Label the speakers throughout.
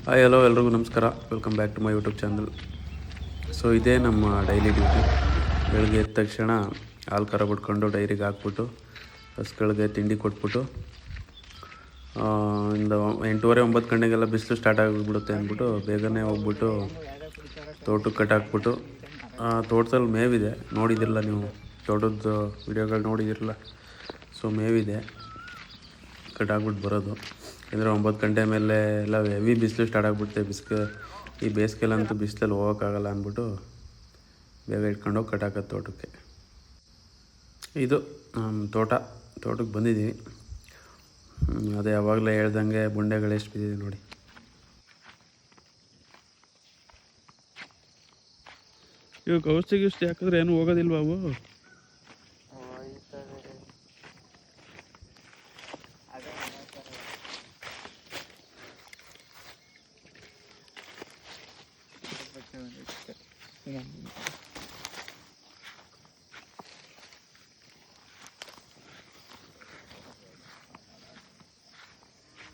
Speaker 1: Hi hello ಎಲ್ರಿಗೂ ನಮಸ್ಕಾರ. Welcome back to my YouTube channel. So ಇದೇ ನಮ್ಮ ಡೈಲಿ ಡ್ಯೂಟಿ. ಬೆಳಗ್ಗೆ ಎದ್ದ ತಕ್ಷಣ ಹಾಲು ಕರ ಬಿಟ್ಕೊಂಡು ಡೈರಿಗೆ ಹಾಕ್ಬಿಟ್ಟು ಹಸುಗಳಿಗೆ ತಿಂಡಿ ಕೊಟ್ಬಿಟ್ಟು ಒಂದು 8:30 9 ಗಂಟೆಗೆಲ್ಲ ಬಿಸಿಲು ಸ್ಟಾರ್ಟ್ ಆಗಿಬಿಡುತ್ತೆ ಅಂದ್ಬಿಟ್ಟು ಬೇಗನೆ ಹೋಗ್ಬಿಟ್ಟು ತೋಟಕ್ಕೆ ಕಟ್ಟಾಕ್ಬಿಟ್ಟು ತೋಟದಲ್ಲಿ ಮೇವಿದೆ, ನೋಡಿದಿರಲ್ಲ ನೀವು, ತೋಟದ ವಿಡಿಯೋಗಳು ನೋಡಿದಿರಲ್ಲ. ಸೊ ಮೇವಿದೆ, ಕಟ್ಟಾಕ್ಬಿಟ್ಟು ಬರೋದು. ಅಂದರೆ 9 ಗಂಟೆ ಮೇಲೆ ಎಲ್ಲ ಹೆವಿ ಬಿಸಿಲು ಸ್ಟಾರ್ಟ್ ಆಗಿಬಿಡುತ್ತೆ. ಈ ಬೇಸಿಗೆಲ್ಲಂತೂ ಬಿಸಿಲಲ್ಲಿ ಹೋಗೋಕ್ಕಾಗಲ್ಲ ಅಂದ್ಬಿಟ್ಟು ಬೇಗ ಇಟ್ಕೊಂಡೋಗಿ ಕಟ್ಟಾಕೋದು ತೋಟಕ್ಕೆ. ಇದು ತೋಟಕ್ಕೆ ಬಂದಿದ್ದೀವಿ. ಅದೇ ಯಾವಾಗಲೇ ಹೇಳ್ದಂಗೆ ಬುಂಡೆಗಳು ಎಷ್ಟು ಬಿದ್ದಿದೆ ನೋಡಿ.
Speaker 2: ಇವಾಗ ಔಷಧಿ ಹಾಕಿದ್ರೆ ಏನು ಹೋಗೋದಿಲ್ವಾ ಅವು?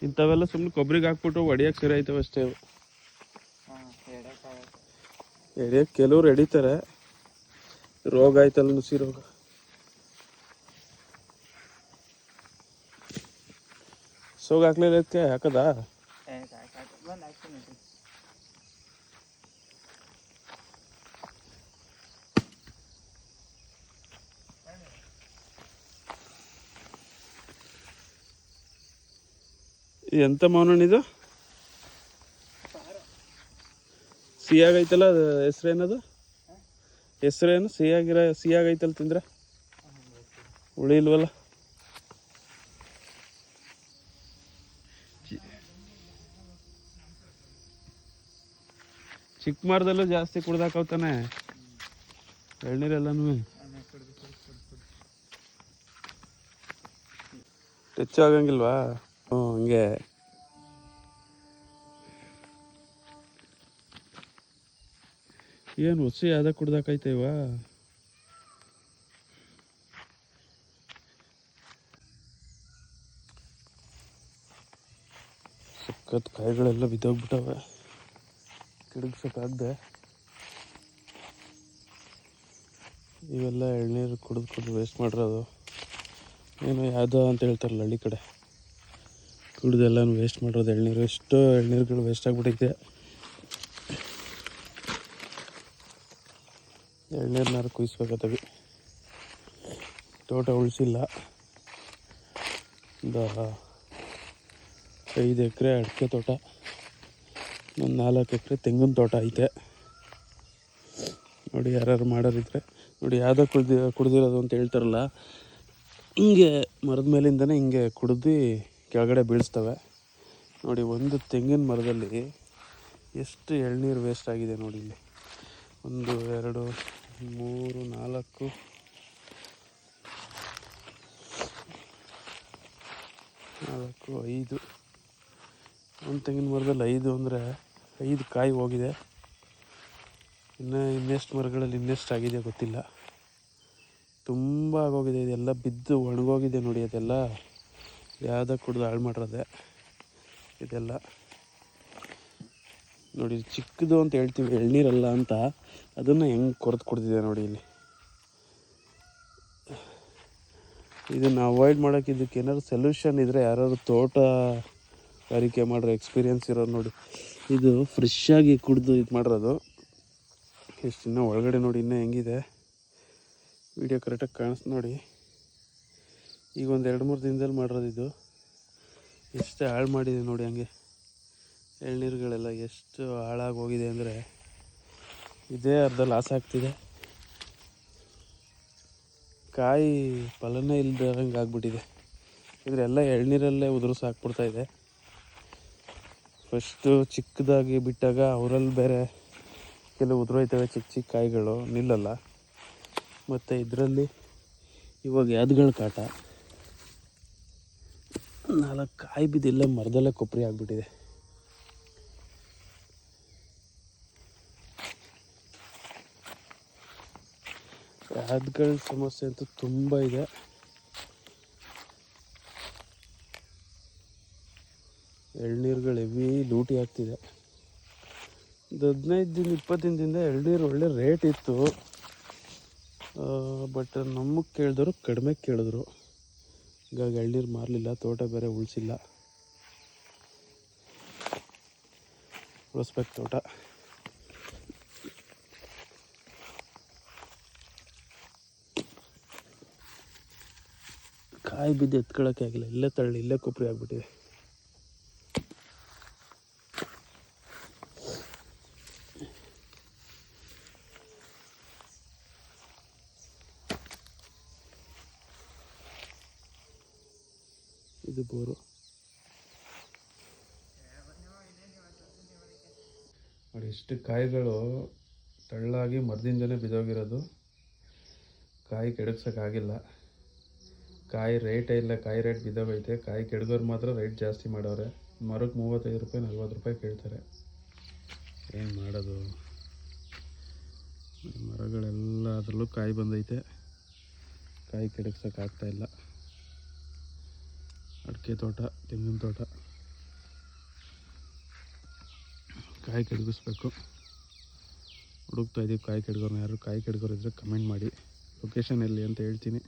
Speaker 2: ಇಂಥವೆಲ್ಲ ಸುಮ್ಮನೆ ಕೊಬ್ಬರಿಗೆ ಹಾಕ್ಬಿಟ್ಟು ಹೊಡಿಯಕ್ಕೆ ಸರಿ ಆಯ್ತವೆ ಅಷ್ಟೇ. ಎಡಿಯಕ್ಕೆ ಕೆಲವ್ರು ಎಡಿತಾರೆ. ರೋಗ ಆಯ್ತಲ್ಲ, ನುಸಿ ರೋಗ. ಸೋಗ ಹಾಕ್ಲಿಲ್ಲ ಅದಕ್ಕೆ ಹಾಕದಾ? ಎಂತ ಮಾವನಣ್ಣಿದು ಸಿಹಿಯಾಗೈತಲ್ಲ, ಅದು ಹೆಸ್ರೇನದು? ಹೆಸ್ರೇನು ಸಿಹಿಯಾಗೈತಲ್ಲ, ತಿಂದ್ರೆ ಹುಳಿ ಇಲ್ವಲ್ಲ? ಚಿಕ್ಕ ಮರದಲ್ಲೂ ಜಾಸ್ತಿ ಕುಡ್ದಾಕವ್ತಾನೆ ಎಳ್ನೀರೆಲ್ಲನೂ. ಹೆಚ್ಚು ಆಗಂಗಿಲ್ವಾ? ಹಂಗೆ. ಏನು ಹುಸಿ ಅದ ಕುಡ್ದಾಕೈತೇವ? ಸಖತ್ ಕಾಯಿಗಳೆಲ್ಲ ಬಿದ್ದೋಗ್ಬಿಟ್ಟವೆ, ಕಿಡಗ್ಸಕ್ಕಾಗ್ದೆ. ಇವೆಲ್ಲ ಎಳ್ನೀರು ಕುಡಿದು ವೇಸ್ಟ್ ಮಾಡಿರೋದು. ಏನೋ ಯಾವುದೋ ಅಂತ ಹೇಳ್ತಾರಲ್ಲ ಹಳ್ಳಿ ಕಡೆ, ಕುಡಿದೆಲ್ಲನೂ ವೇಸ್ಟ್ ಮಾಡಿರೋದು ಎಳ್ನೀರು. ಎಷ್ಟೋ ಎಳ್ನೀರುಗಳು ವೇಸ್ಟ್ ಆಗಿಬಿಟ್ಟೈತೆ. ಎಳ್ನೀರನ್ನಾರು ಕುಯಿಸ್ಬೇಕಾಗ್ತವೆ. ತೋಟ ಉಳಿಸಿಲ್ಲ. ಒಂದು 5 ಎಕರೆ ಅಡಿಕೆ ತೋಟ, ಒಂದು 4 ಎಕರೆ ತೆಂಗಿನ ತೋಟ ಐತೆ. ನೋಡಿ, ಯಾರು ಮಾಡೋರಿದ್ರೆ ನೋಡಿ. ಯಾವುದೋ ಕುಡ್ದಿರೋದು ಅಂತ ಹೇಳ್ತಾರಲ್ಲ, ಹಿಂಗೆ ಮರದ ಮೇಲಿಂದನೇ ಹಿಂಗೆ ಕುಡ್ದು ಕೆಳಗಡೆ ಬೀಳಿಸ್ತವೆ ನೋಡಿ. ಒಂದು ತೆಂಗಿನ ಮರದಲ್ಲಿ ಎಷ್ಟು ಎಳ್ನೀರು ವೇಸ್ಟ್ ಆಗಿದೆ ನೋಡಿ. ಇಲ್ಲಿ 1 2 3 4 5. ಒಂದು ತೆಂಗಿನ ಮರದಲ್ಲಿ 5 ಅಂದರೆ 5 ಕಾಯಿ ಹೋಗಿದೆ. ಇನ್ನೆಷ್ಟು ಮರಗಳಲ್ಲಿ ಇನ್ನೆಷ್ಟಾಗಿದೆ ಗೊತ್ತಿಲ್ಲ. ತುಂಬ ಆಗೋಗಿದೆ. ಇದೆಲ್ಲ ಬಿದ್ದು ಒಣಗೋಗಿದೆ ನೋಡಿ. ಅದೆಲ್ಲ ಯಾವುದೋ ಕುಡ್ದು ಹಾಳು ಮಾಡಿರೋದೆ ಇದೆಲ್ಲ ನೋಡಿ. ಚಿಕ್ಕದು ಅಂತ ಹೇಳ್ತೀವಿ, ಎಳ್ನೀರಲ್ಲ ಅಂತ. ಅದನ್ನು ಹೆಂಗೆ ಕೊರೆದು ಕುಡ್ದಿದೆ ನೋಡಿ ಇಲ್ಲಿ. ಇದನ್ನು ಅವಾಯ್ಡ್ ಮಾಡೋಕ್ಕೆ ಇದಕ್ಕೆ ಏನಾದ್ರು ಸೊಲ್ಯೂಷನ್ ಇದ್ದರೆ, ಯಾರಾದ್ರು ತೋಟಗಾರಿಕೆ ಮಾಡೋ ಎಕ್ಸ್ಪೀರಿಯೆನ್ಸ್ ಇರೋರು ನೋಡಿ. ಇದು ಫ್ರೆಶ್ಶಾಗಿ ಕುಡಿದು ಇದು ಮಾಡಿರೋದು. ಎಷ್ಟು ಇನ್ನೂ ಒಳಗಡೆ ನೋಡಿ, ಇನ್ನೂ ಹೆಂಗಿದೆ. ವಿಡಿಯೋ ಕರೆಕ್ಟಾಗಿ ಕಾಣಿಸ್ತು ನೋಡಿ. ಈಗ ಒಂದು 2-3 ದಿನದಲ್ಲಿ ಮಾಡಿರೋದು ಇದು. ಎಷ್ಟು ಹಾಳು ಮಾಡಿದೆ ನೋಡಿ. ಹಂಗೆ ಎಳ್ನೀರುಗಳೆಲ್ಲ ಎಷ್ಟು ಹಾಳಾಗಿ ಹೋಗಿದೆ ಅಂದರೆ ಇದೇ ಅರ್ಧ ಲಾಸ್ ಆಗ್ತಿದೆ. ಕಾಯಿ ಫಲನೇ ಇಲ್ದಂಗೆ ಆಗ್ಬಿಟ್ಟಿದೆ. ಇದರೆಲ್ಲ ಎಳ್ನೀರಲ್ಲೇ ಉದುರಿಸಿ ಹಾಕ್ಬಿಡ್ತಾಯಿದೆ. ಫಸ್ಟು ಚಿಕ್ಕದಾಗಿ ಬಿಟ್ಟಾಗ ಅವರಲ್ಲಿ ಬೇರೆ ಕೆಲವು ಉದುರೋಯ್ತವೆ, ಚಿಕ್ಕ ಕಾಯಿಗಳು ನಿಲ್ಲಲ್ಲ. ಮತ್ತು ಇದರಲ್ಲಿ ಇವಾಗ ಯಾವ್ದುಗಳ ಕಾಟ. 4 ಕಾಯಿ ಬಿದ್ದಿಲ್ಲ, ಮರದಲ್ಲೇ ಕೊಬ್ಬರಿ ಆಗಿಬಿಟ್ಟಿದೆ. ಯಾವ್ದುಗಳ ಸಮಸ್ಯೆ ಅಂತೂ ತುಂಬ ಇದೆ. ಎಳ್ನೀರುಗಳು ಹೆವಿ ಲೂಟಿ ಆಗ್ತಿದೆ. ಇದು 15 ದಿನ 20 ದಿನದಿಂದ ಎಳ್ನೀರು ಒಳ್ಳೆ ರೇಟ್ ಇತ್ತು. ಬಟ್ ನಮಗೆ ಕೇಳಿದವರು ಕಡಿಮೆ ಕೇಳಿದ್ರು. ಹೀಗಾಗಿ ಎಳ್ನೀರು ಮಾರಲಿಲ್ಲ. ತೋಟ ಬೇರೆ ಉಳಿಸಿಲ್ಲ, ಉಳಿಸ್ಬೇಕು ತೋಟ. ಕಾಯಿ ಬಿದ್ದು ಎತ್ಕೊಳ್ಳೋಕ್ಕೆ ಆಗಿಲ್ಲ. ಇಲ್ಲೇ ತಳ್ಳಿ, ಇಲ್ಲೇ ಕೊಬ್ಬರಿ ಆಗ್ಬಿಟ್ಟಿದೆ. ಇದು ಬೋರು ನೋಡಿ. ಇಷ್ಟು ಕಾಯಿಗಳು ತಳ್ಳಾಗಿ ಮರದಿಂದನೇ ಬಿದ್ದೋಗಿರೋದು. ಕಾಯಿ ಕೆಡಗ್ಸೋಕ್ಕಾಗಿಲ್ಲ. ಕಾಯಿ ರೇಟೇ ಇಲ್ಲ. ಕಾಯಿ ರೇಟ್ ಬಿದ್ದೋಗೈತೆ. ಕಾಯಿ ಕೆಡಗೋರು ಮಾತ್ರ ರೇಟ್ ಜಾಸ್ತಿ ಮಾಡವ್ರೆ. ಮರಕ್ಕೆ 35 ರೂಪಾಯಿ 40 ರೂಪಾಯಿ ಕೇಳ್ತಾರೆ. ಏನು ಮಾಡೋದು? ಮರಗಳೆಲ್ಲ ಅದರಲ್ಲೂ ಕಾಯಿ ಬಂದೈತೆ. ಕಾಯಿ ಕೆಡಗ್ಸೋಕ್ಕಾಗ್ತಾಯಿಲ್ಲ. ಅಡಿಕೆ ತೋಟ, ತೆಂಗಿನ ತೋಟ, ಕಾಯಿ ಕೆಡಗಿಸ್ಬೇಕು. ಹುಡುಕ್ತಾ ಇದ್ದೀವಿ ಕಾಯಿ ಕೆಡಗೋರು. ಯಾರು ಕಾಯಿ ಕೆಡಗೋರು ಇದ್ದರೆ ಕಮೆಂಟ್ ಮಾಡಿ. ಲೊಕೇಶನ್ ಎಲ್ಲಿ ಅಂತ ಹೇಳ್ತೀನಿ.